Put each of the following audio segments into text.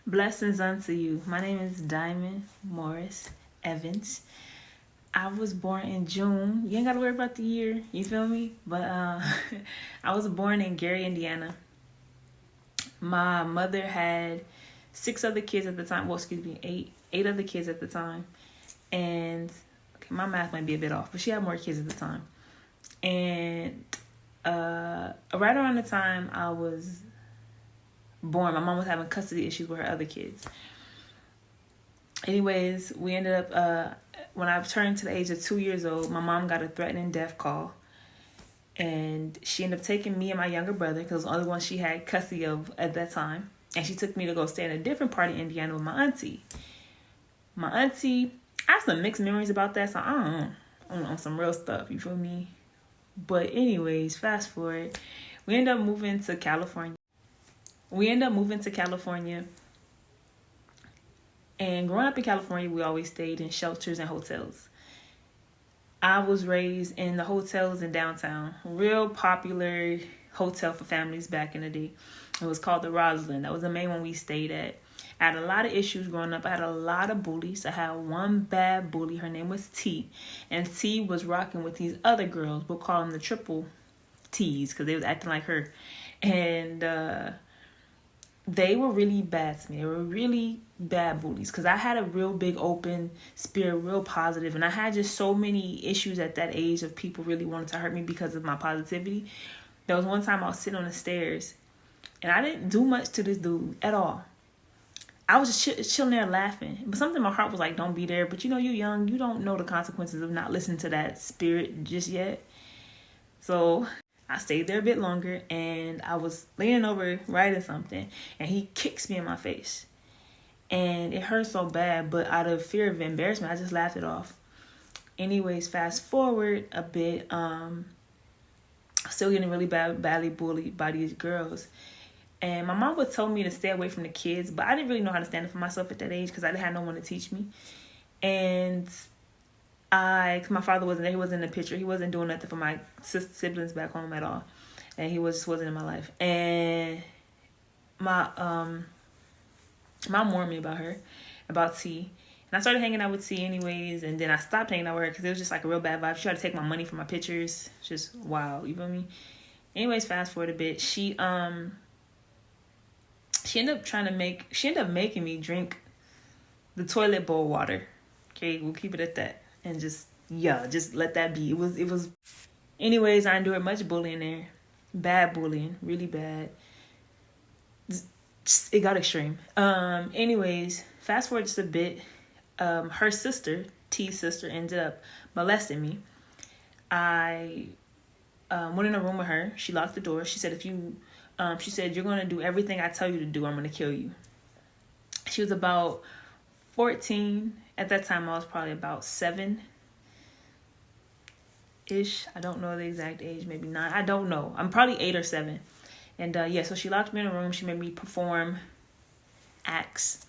Blessings unto you. My name is Diamond Morris Evans. I was born in June. You ain't gotta worry about the year, you feel me? But I was born in Gary, Indiana. My mother had 6 other kids at the time. Well, excuse me, eight other kids at the time. And okay, my math might be a bit off, but she had more kids at the time. And right around the time I was born, my mom was having custody issues with her other kids. Anyways, we ended up, when I turned to the age of 2 years old, my mom got a threatening death call. And she ended up taking me and my younger brother, because it was the only one she had custody of at that time. And she took me to go stay in a different part of Indiana with my auntie. I have some mixed memories about that, so I don't know. On some real stuff, you feel me? But anyways, fast forward. We ended up moving to California. And growing up in California, we always stayed in shelters and hotels. I was raised in the hotels in downtown. Real popular hotel for families back in the day. It was called the Roslyn. That was the main one we stayed at. I had a lot of issues growing up. I had a lot of bullies. I had one bad bully. Her name was T. And T was rocking with these other girls. We'll call them the triple T's because they was acting like her. And they were really bad to me. They were really bad bullies because I had a real big open spirit, real positive, and I had just so many issues at that age of people really wanting to hurt me because of my positivity. There was one time I was sitting on the stairs and I didn't do much to this dude at all. I was just chilling there laughing, but something in my heart was like, don't be there. But you know, you're young, you don't know the consequences of not listening to that spirit just yet. So I stayed there a bit longer, and I was leaning over writing something, and he kicks me in my face. And it hurt so bad, but out of fear of embarrassment, I just laughed it off. Anyways, fast forward a bit, still getting really badly bullied by these girls. And my mom would tell me to stay away from the kids, but I didn't really know how to stand up for myself at that age because I didn't have no one to teach me. And my father wasn't there. He wasn't in the picture. He wasn't doing nothing for my siblings back home at all. And he wasn't in my life. And my mom warned me about T. And I started hanging out with T anyways. And then I stopped hanging out with her because it was just like a real bad vibe. She tried to take my money for my pictures. Just wow, you feel me? Anyways, fast forward a bit. She ended up making me drink the toilet bowl water. Okay, we'll keep it at that. And just let that be. It was. Anyways, I endured much bullying there. Bad bullying, really bad. It got extreme. Anyways, fast forward just a bit. Her sister, T's sister, ended up molesting me. I went in a room with her. She locked the door. She said, she said, you're going to do everything I tell you to do. I'm going to kill you. She was about 14. At that time, I was probably about 7-ish. I don't know the exact age, maybe 9. I don't know. I'm probably 8 or 7. And so she locked me in a room. She made me perform acts.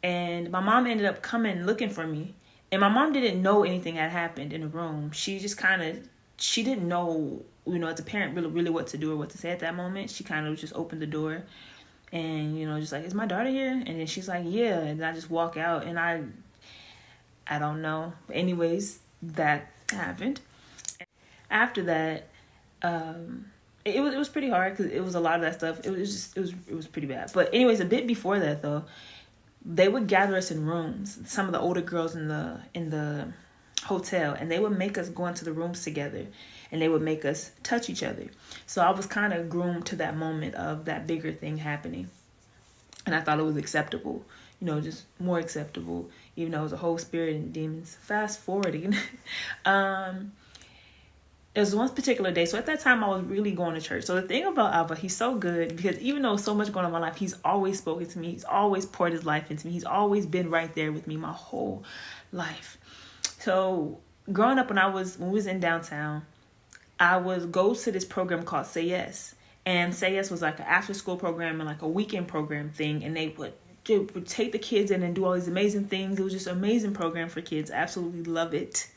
And my mom ended up coming looking for me. And my mom didn't know anything had happened in the room. She just she didn't know, as a parent, really what to do or what to say at that moment. She kind of just opened the door and, just like, is my daughter here? And then she's like, yeah. And then I just walk out and I don't know. But anyways, that happened. After that, it was pretty hard because it was a lot of that stuff. It was pretty bad. But anyways, a bit before that though, they would gather us in rooms. Some of the older girls in the hotel, and they would make us go into the rooms together, and they would make us touch each other. So I was kind of groomed to that moment of that bigger thing happening, and I thought it was acceptable. Just more acceptable, even though it was a whole spirit and demons. Fast forwarding, it was one particular day. So at that time, I was really going to church. So the thing about Abba, he's so good because even though so much going on in my life, he's always spoken to me. He's always poured his life into me. He's always been right there with me my whole life. So growing up, when we was in downtown, I would go to this program called Say Yes. And Say Yes was like an after school program and like a weekend program thing. And they would take the kids in and do all these amazing things. It was just an amazing program for kids. Absolutely love it.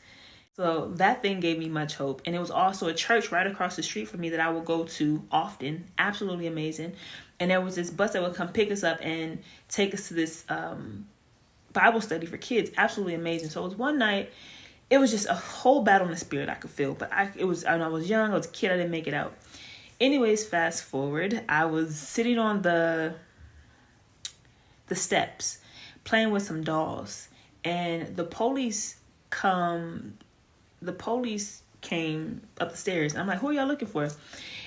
So that thing gave me much hope. And it was also a church right across the street from me that I would go to often. Absolutely amazing. And there was this bus that would come pick us up and take us to this Bible study for kids. Absolutely amazing. So it was one night. It was just a whole battle in the spirit I could feel. But I was young. I was a kid. I didn't make it out. Anyways, fast forward. I was sitting on the steps playing with some dolls. And the police came up the stairs. And I'm like, who are y'all looking for?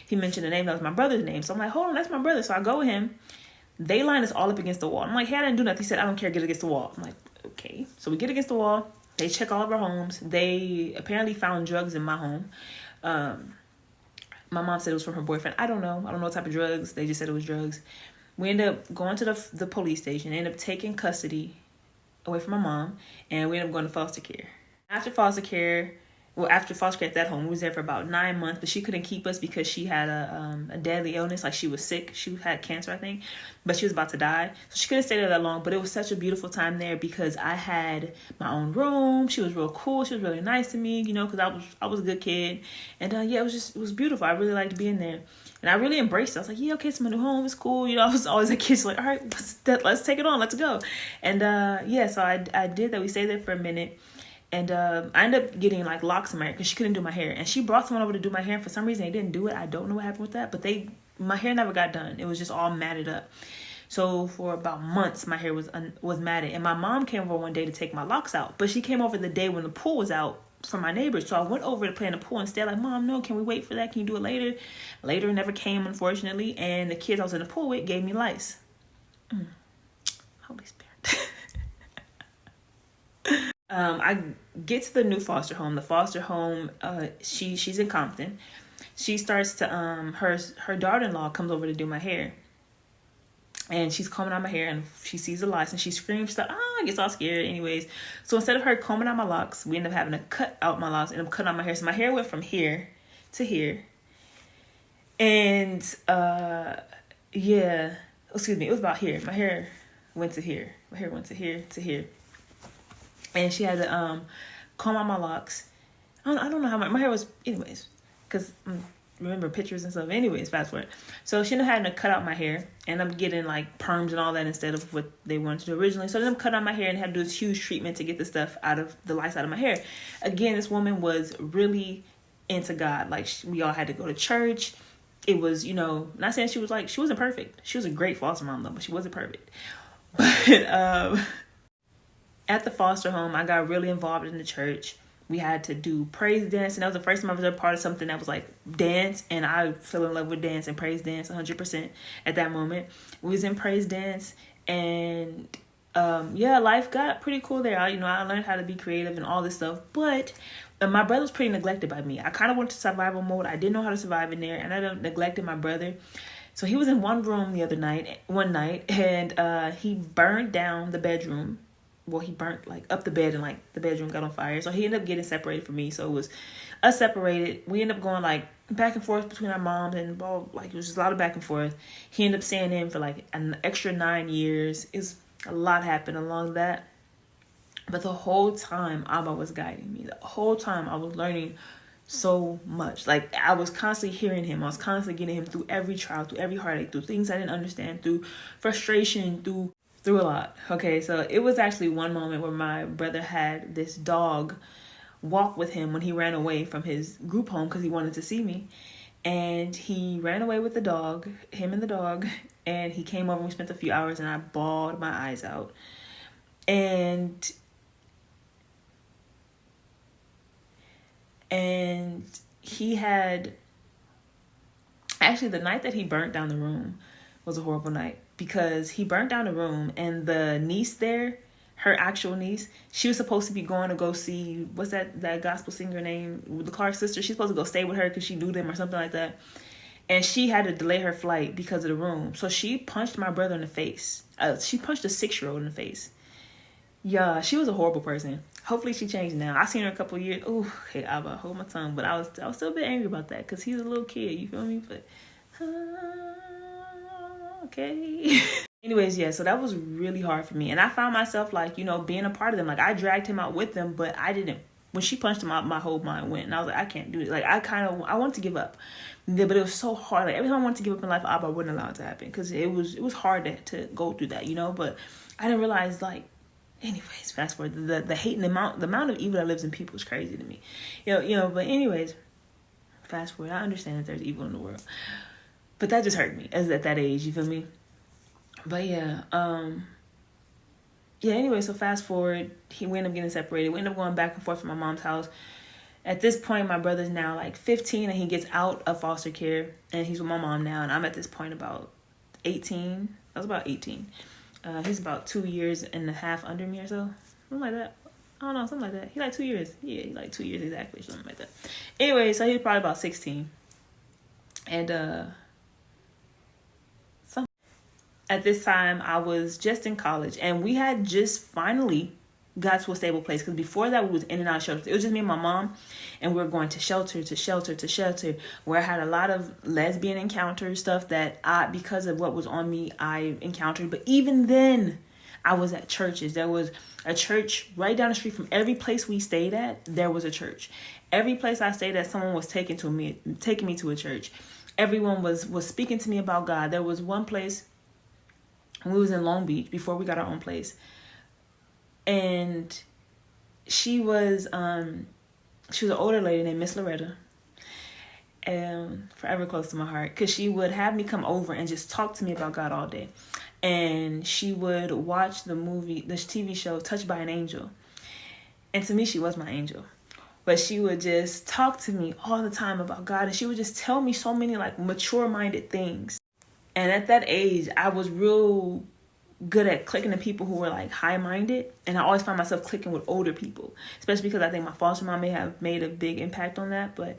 He mentioned the name. That was my brother's name. So I'm like, hold on, that's my brother. So I go with him. They line us all up against the wall. I'm like, hey, I didn't do nothing. He said, I don't care, get against the wall. I'm like, okay. So we get against the wall. They check all of our homes. They apparently found drugs in my home. My mom said it was from her boyfriend. I don't know what type of drugs. They just said it was drugs. We ended up going to the police station. They ended up taking custody away from my mom. And we ended up going to foster care. After foster care at that home, we was there for about 9 months, but she couldn't keep us because she had a deadly illness. Like, she was sick. She had cancer, I think, but she was about to die. So she couldn't stay there that long, but it was such a beautiful time there because I had my own room. She was real cool. She was really nice to me, because I was a good kid. And it was beautiful. I really liked being there. And I really embraced it. I was like, yeah, okay, it's my new home. It's cool. I was always a kid. So like, all right, let's take it on. Let's go. And so I did that. We stayed there for a minute. And I ended up getting like locks in my hair because she couldn't do my hair. And she brought someone over to do my hair. And for some reason, they didn't do it. I don't know what happened with that. But my hair never got done. It was just all matted up. So for about months, my hair was matted. And my mom came over one day to take my locks out. But she came over the day when the pool was out for my neighbors. So I went over to play in the pool instead. Like, Mom, no, can we wait for that? Can you do it later? Later never came, unfortunately. And the kids I was in the pool with gave me lice. Holy Spirit. I get to the new foster home. The foster home, she's in Compton. She starts to, her daughter-in-law comes over to do my hair. And she's combing out my hair and she sees the lice and she screams, gets all scared. Anyways, so instead of her combing out my locks, we end up having to cut out my locks and cut out my hair. So my hair went from here to here. And, it was about here. My hair went to here. My hair went to here to here. And she had to comb out my locks. I don't know how my hair was, anyways, because remember pictures and stuff. Anyways, fast forward. So she ended up having to cut out my hair, and I'm getting like perms and all that instead of what they wanted to do originally. So then I'm cutting out my hair and had to do this huge treatment to get the stuff out of the lice out of my hair. Again, this woman was really into God. Like, we all had to go to church. It was, not saying she wasn't perfect. She was a great foster mom though, but she wasn't perfect. But at the foster home, I got really involved in the church. We had to do praise dance, and that was the first time I was ever part of something that was like dance, and I fell in love with dance and praise dance 100% at that moment. We was in praise dance, and life got pretty cool there. I learned how to be creative and all this stuff, but my brother was pretty neglected by me. I kind of went to survival mode. I didn't know how to survive in there, and I neglected my brother. So he was in one room one night, and he burned down the bedroom. Well, he burnt like up the bed and like the bedroom got on fire. So he ended up getting separated from me. So it was us separated. We ended up going like back and forth between our moms and it was just a lot of back and forth. He ended up staying in for like an extra 9 years. A lot happened along that. But the whole time Abba was guiding me. The whole time I was learning so much. Like, I was constantly hearing him. I was constantly getting him through every trial, through every heartache, through things I didn't understand, through frustration, through a lot. Okay, so it was actually one moment where my brother had this dog walk with him when he ran away from his group home because he wanted to see me. And he ran away with the dog, him and the dog, and he came over and we spent a few hours and I bawled my eyes out. And he had, actually the night that he burnt down the room was a horrible night. Because he burnt down the room and the niece there, her actual niece, she was supposed to be going to go see, what's that gospel singer name? The Clark sister. She's supposed to go stay with her because she knew them or something like that. And she had to delay her flight because of the room. So she punched my brother in the face. She punched a 6-year-old in the face. Yeah, she was a horrible person. Hopefully she changed now. I seen her a couple of years. Oh, okay, Abba, hold my tongue. But I was still a bit angry about that because he's a little kid. You feel me? But okay. Anyways, so that was really hard for me. And I found myself like, being a part of them. Like, I dragged him out with them, but I didn't when she punched him, my whole mind went. And I was like, I can't do it. Like, I wanted to give up. But it was so hard. Like, every time I wanted to give up in life, I wouldn't allow it to happen. Because it was hard to go through that, you know? But I didn't realize, like, anyways, fast forward. The hate and the amount of evil that lives in people is crazy to me. But anyways, fast forward. I understand that there's evil in the world. But that just hurt me at that age, you feel me? But yeah, anyway, so fast forward, we ended up getting separated. We ended up going back and forth from my mom's house. At this point, my brother's now like 15 and he gets out of foster care and he's with my mom now. And I'm at this point about 18. I was about 18. He's about 2 years and a half under me or so. Something like that. I don't know, something like that. He like 2 years. Yeah, he like 2 years exactly, something like that. Anyway, so he was probably about 16. And at this time, I was just in college, and we had just finally got to a stable place. Because before that, we was in and out of shelters. It was just me and my mom, and we were going to shelter to shelter to shelter, where I had a lot of lesbian encounters, stuff that because of what was on me, I encountered. But even then, I was at churches. There was a church right down the street from every place we stayed at. There was a church. Every place I stayed at, someone was taking me to a church. Everyone was speaking to me about God. There was one place. We was in Long Beach before we got our own place. And she was an older lady named Miss Loretta. And forever close to my heart. Because she would have me come over and just talk to me about God all day. And she would watch the TV show Touched by an Angel. And to me, she was my angel. But she would just talk to me all the time about God. And she would just tell me so many like mature-minded things. And at that age, I was real good at clicking to people who were like high-minded. And I always found myself clicking with older people, especially because I think my foster mom may have made a big impact on that. But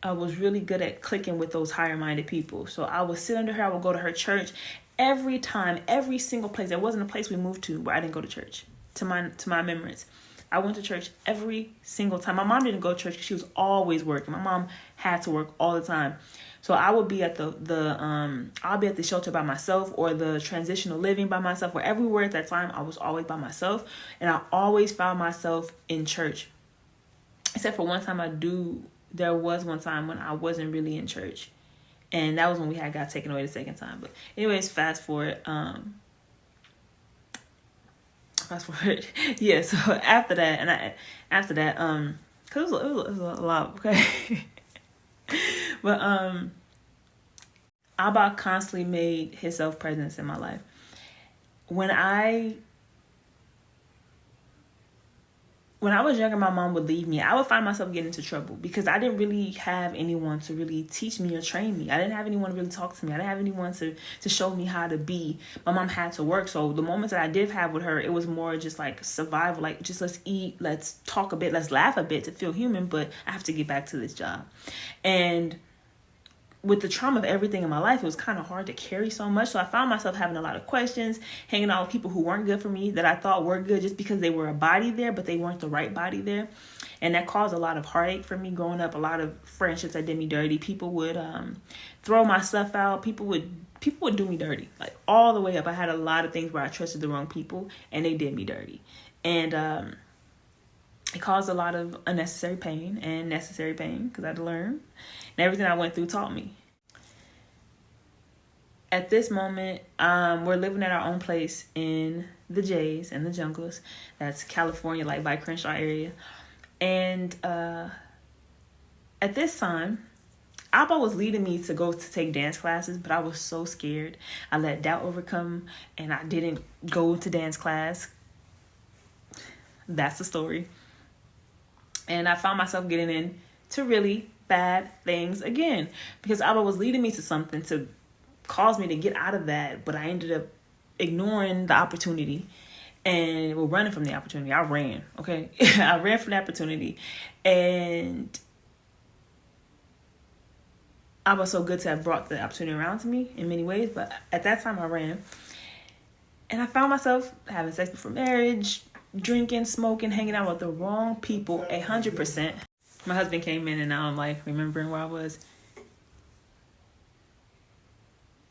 I was really good at clicking with those higher-minded people. So I would sit under her. I would go to her church every time, every single place. There wasn't a place we moved to where I didn't go to church, to my remembrance. I went to church every single time. My mom didn't go to church because she was always working. My mom had to work all the time. So I would be at I'll be at the shelter by myself or the transitional living by myself. Wherever we were at that time, I was always by myself. And I always found myself in church. Except for one time there was one time when I wasn't really in church. And that was when we got taken away the second time. But anyways, fast forward. Yeah, so after that, because it was a lot, okay? But Abba constantly made his self-presence in my life. When I was younger, my mom would leave me. I would find myself getting into trouble because I didn't really have anyone to really teach me or train me. I didn't have anyone to really talk to me. I didn't have anyone to show me how to be. My mom had to work. So the moments that I did have with her, it was more just like survival. Like, just let's eat, let's talk a bit, let's laugh a bit to feel human. But I have to get back to this job. And with the trauma of everything in my life, it was kind of hard to carry so much. So I found myself having a lot of questions, hanging out with people who weren't good for me, that I thought were good just because they were a body there, but they weren't the right body there. And that caused a lot of heartache for me growing up. A lot of friendships that did me dirty. People would throw my stuff out. People would do me dirty, like all the way up. I had a lot of things where I trusted the wrong people and they did me dirty. And it caused a lot of unnecessary pain and necessary pain because I had to learn. And everything I went through taught me. At this moment, we're living at our own place in the J's and the Jungles. That's California, like by Crenshaw area. And at this time, Abba was leading me to go to take dance classes, but I was so scared. I let doubt overcome and I didn't go to dance class. That's the story. And I found myself getting into really bad things again because Abba was leading me to something to cause me to get out of that, but I ended up ignoring the opportunity and running from the opportunity. I ran, okay? I ran from the opportunity, and I was so good to have brought the opportunity around to me in many ways, but at that time I ran, and I found myself having sex before marriage, drinking, smoking, hanging out with the wrong people 100%. My husband came in and now I'm like remembering where I was.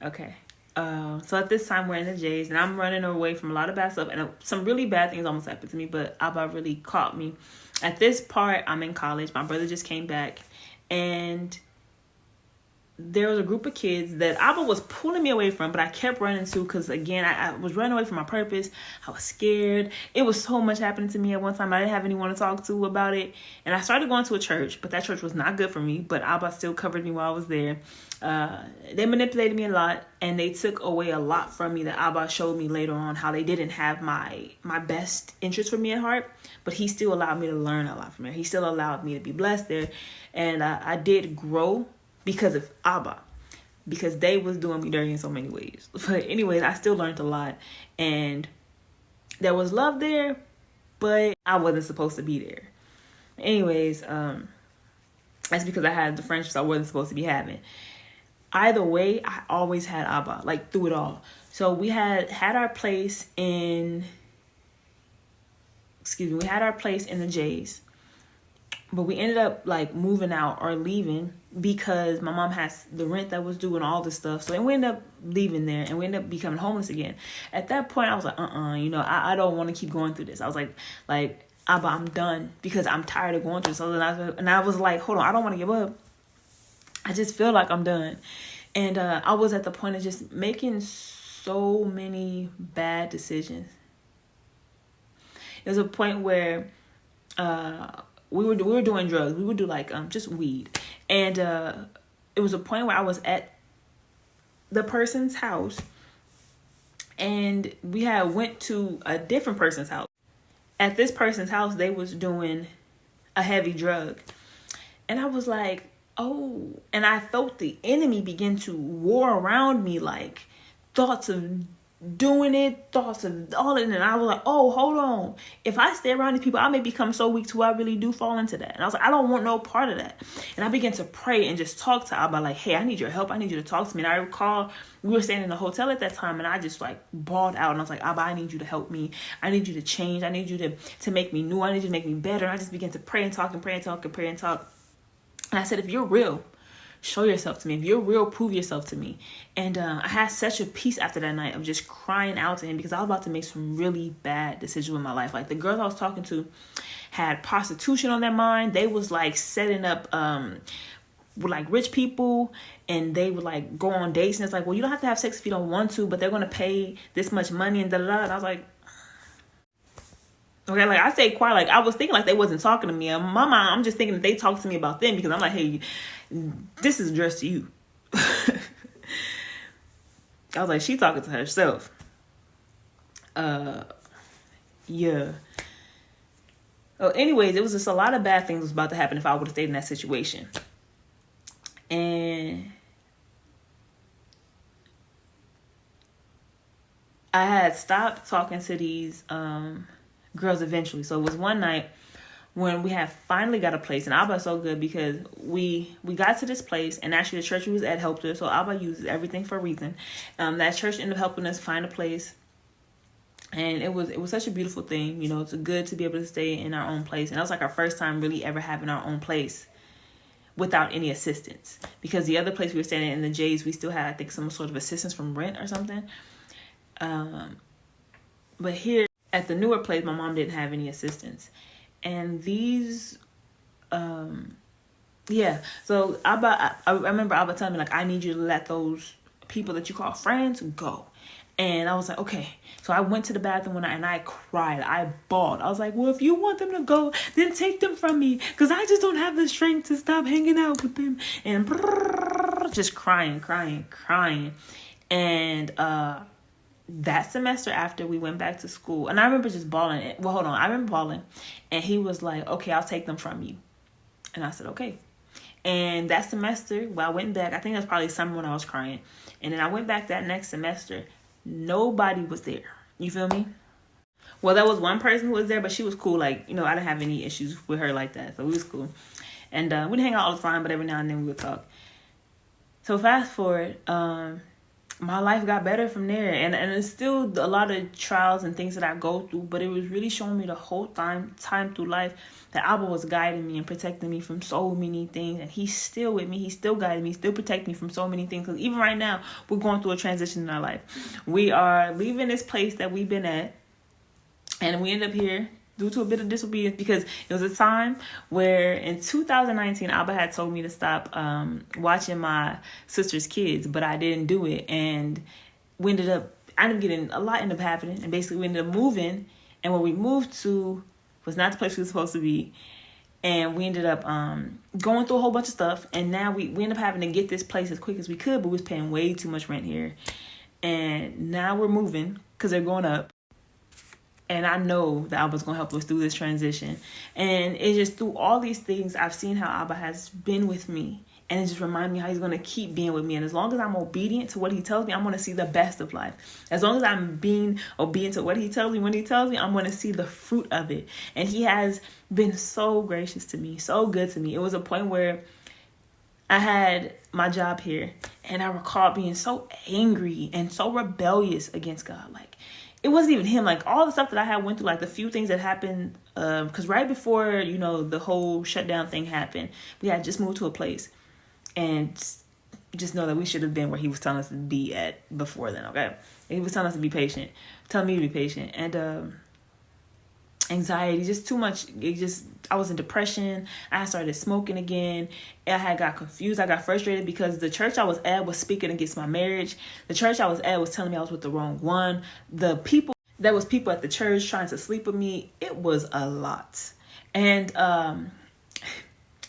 Okay. So at this time we're in the J's, and I'm running away from a lot of bad stuff, and some really bad things almost happened to me, but Abba really caught me. At this part, I'm in college. My brother just came back, and there was a group of kids that Abba was pulling me away from, but I kept running to, because again, I was running away from my purpose. I was scared. It was so much happening to me at one time. I didn't have anyone to talk to about it, and I started going to a church, but that church was not good for me, but Abba still covered me while I was there. They manipulated me a lot, and they took away a lot from me that Abba showed me later on, how they didn't have my best interest for me at heart, but he still allowed me to learn a lot from there. He still allowed me to be blessed there, and I did grow because of Abba, because they was doing me dirty in so many ways. But anyways, I still learned a lot, and there was love there, but I wasn't supposed to be there. Anyways, that's because I had the friendships I wasn't supposed to be having. Either way, I always had Abba, like through it all. So we had our place in, we had our place in the J's, but we ended up like moving out or leaving because my mom has the rent that was due and all this stuff. So then we ended up leaving there, and we ended up becoming homeless again. At that point, I was like, I don't want to keep going through this. I was like, Abba, I'm done, because I'm tired of going through this. And I was like, hold on, I don't want to give up. I just feel like I'm done. And I was at the point of just making so many bad decisions. There was a point where we were doing drugs. We would do like just weed. And it was a point where I was at the person's house, and we had went to a different person's house. At this person's house, they was doing a heavy drug. And I was like, oh, and I felt the enemy begin to war around me, like thoughts of doing it, thoughts of all it, and I was like, oh, hold on. If I stay around these people, I may become so weak to where I really do fall into that. And I was like, I don't want no part of that. And I began to pray and just talk to Abba, like, hey, I need your help. I need you to talk to me. And I recall we were staying in the hotel at that time, and I just like bawled out, and I was like, Abba, I need you to help me. I need you to change. I need you to make me new. I need you to make me better. And I just began to pray and talk and pray and talk and pray and talk. And I said, if you're real, show yourself to me. If you're real, prove yourself to me. And I had such a peace after that night of just crying out to him, because I was about to make some really bad decisions in my life. Like the girls I was talking to had prostitution on their mind. They was like setting up with like rich people, and they would like go on dates, and it's like, well, you don't have to have sex if you don't want to, but they're going to pay this much money and da da da. And I was like, okay, like I stayed quiet. Like I was thinking like they wasn't talking to me. And my mind, I'm just thinking that they talked to me about them, because I'm like, hey, this is addressed to you. I was like, she talking to herself. Yeah. Oh, anyways, it was just a lot of bad things was about to happen if I would have stayed in that situation. And I had stopped talking to these girls eventually. So it was one night when we had finally got a place, and Abba was so good because we got to this place, and actually the church we was at helped us. So Abba uses everything for a reason. That church ended up helping us find a place, and it was such a beautiful thing. You know, it's good to be able to stay in our own place, and that was like our first time really ever having our own place without any assistance, because the other place we were staying in the J's, we still had, I think, some sort of assistance from rent or something. But here at the newer place, my mom didn't have any assistance. And these, so I remember Abba telling me, like, I need you to let those people that you call friends go. And I was like, okay. So I went to the bathroom one night and I cried. I bawled. I was like, well, if you want them to go, then take them from me, because I just don't have the strength to stop hanging out with them. And just crying. And that semester after, we went back to school, and I remember just bawling. Well, hold on. I remember bawling, and he was like, okay, I'll take them from you. And I said, okay. And that semester, I went back. I think that's probably summer when I was crying. And then I went back that next semester. Nobody was there. You feel me? Well, there was one person who was there, but she was cool. Like, you know, I didn't have any issues with her like that. So we was cool. And we didn't hang out all the time, but every now and then we would talk. So fast forward, my life got better from there. And it's still a lot of trials and things that I go through, but it was really showing me the whole time through life that Abba was guiding me and protecting me from so many things. And he's still with me. He's still guiding me, still protecting me from so many things. Because even right now, we're going through a transition in our life. We are leaving this place that we've been at, and we end up here due to a bit of disobedience, because it was a time where in 2019, Abba had told me to stop watching my sister's kids, but I didn't do it. And I ended up getting a lot ended up happening. And basically we ended up moving, and where we moved to was not the place we were supposed to be. And we ended up going through a whole bunch of stuff. And now we ended up having to get this place as quick as we could, but we was paying way too much rent here. And now we're moving because they're going up. And I know that Abba's going to help us through this transition. And it's just through all these things, I've seen how Abba has been with me. And it just reminds me how he's going to keep being with me. And as long as I'm obedient to what he tells me, I'm going to see the best of life. As long as I'm being obedient to what he tells me, when he tells me, I'm going to see the fruit of it. And he has been so gracious to me, so good to me. It was a point where I had my job here, and I recall being so angry and so rebellious against God. Like, it wasn't even him. Like, all the stuff that I had went through, like the few things that happened, because right before, the whole shutdown thing happened, we had just moved to a place. And just know that we should have been where he was telling us to be at before then, okay? And he was telling us to be patient, telling me to be patient. And anxiety, just too much. I was in depression. I started smoking again. I had got confused. I got frustrated because the church I was at was speaking against my marriage. The church I was at was telling me I was with the wrong one. People at the church trying to sleep with me. It was a lot. And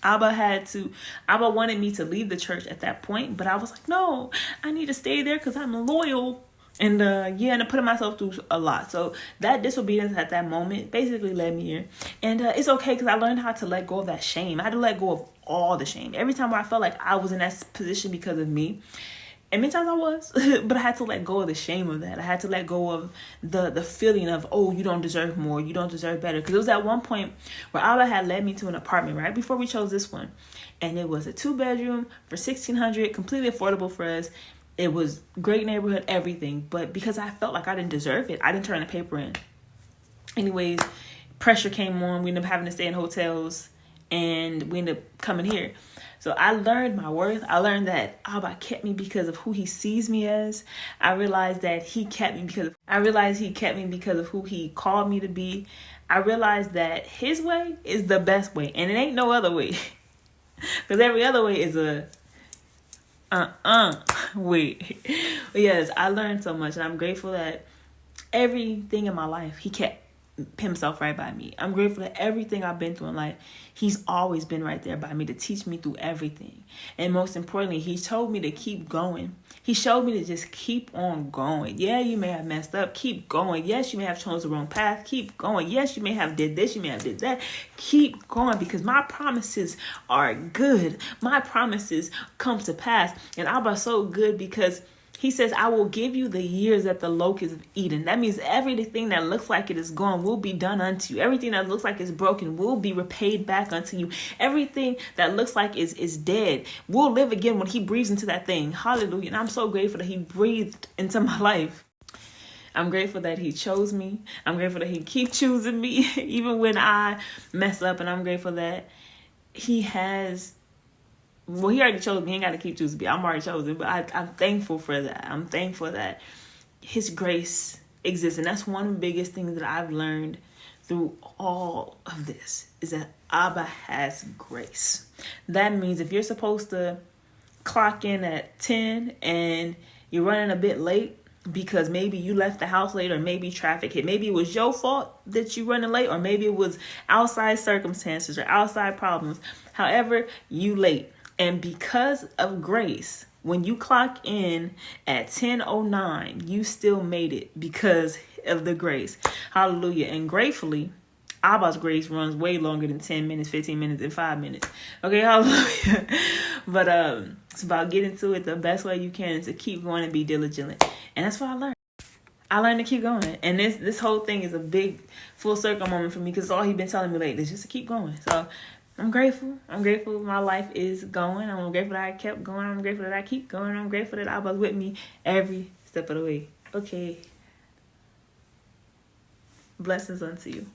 Abba wanted me to leave the church at that point, but I was like, no, I need to stay there because I'm loyal. And and putting myself through a lot. So that disobedience at that moment basically led me here. And it's okay, because I learned how to let go of that shame. I had to let go of all the shame. Every time where I felt like I was in that position because of me, and many times I was, but I had to let go of the shame of that. I had to let go of the feeling of, oh, you don't deserve more, you don't deserve better. Because it was at one point where Abba had led me to an apartment right before we chose this one. And it was a 2-bedroom for $1,600, completely affordable for us. It was great neighborhood, everything. But because I felt like I didn't deserve it, I didn't turn the paper in. Anyways, pressure came on. We ended up having to stay in hotels, and we ended up coming here. So I learned my worth. I learned that Abba kept me because of who he sees me as. I realized that he kept me because of who he called me to be. I realized that his way is the best way, and it ain't no other way. Because every other way is a wait. But yes, I learned so much, and I'm grateful that everything in my life, he kept himself right by me. I'm grateful that everything I've been through in life, he's always been right there by me to teach me through everything. And most importantly, he told me to keep going. He showed me to just keep on going. Yeah, you may have messed up. Keep going. Yes, you may have chosen the wrong path. Keep going. Yes, you may have did this. You may have did that. Keep going, because my promises are good. My promises come to pass. And Abba's so good because he says, I will give you the years that the locusts have eaten. That means everything that looks like it is gone will be done unto you. Everything that looks like it's broken will be repaid back unto you. Everything that looks like is dead will live again when he breathes into that thing. Hallelujah. And I'm so grateful that he breathed into my life. I'm grateful that he chose me. I'm grateful that he keeps choosing me even when I mess up. And I'm grateful that he already chose me. He ain't got to keep choosing me. I'm already chosen. But I'm thankful for that. I'm thankful that his grace exists. And that's one of the biggest things that I've learned through all of this, is that Abba has grace. That means if you're supposed to clock in at 10 and you're running a bit late because maybe you left the house late, or maybe traffic hit, maybe it was your fault that you running late, or maybe it was outside circumstances or outside problems. However, you late. And because of grace, when you clock in at 10:09, you still made it because of the grace. Hallelujah. And gratefully, Abba's grace runs way longer than 10 minutes, 15 minutes, and 5 minutes. Okay, hallelujah. But it's about getting to it the best way you can, to keep going and be diligent. And that's what I learned. I learned to keep going. And this whole thing is a big full circle moment for me, because all he's been telling me lately is just to keep going. So I'm grateful. I'm grateful my life is going. I'm grateful that I kept going. I'm grateful that I keep going. I'm grateful that I was with me every step of the way. Okay. Blessings unto you.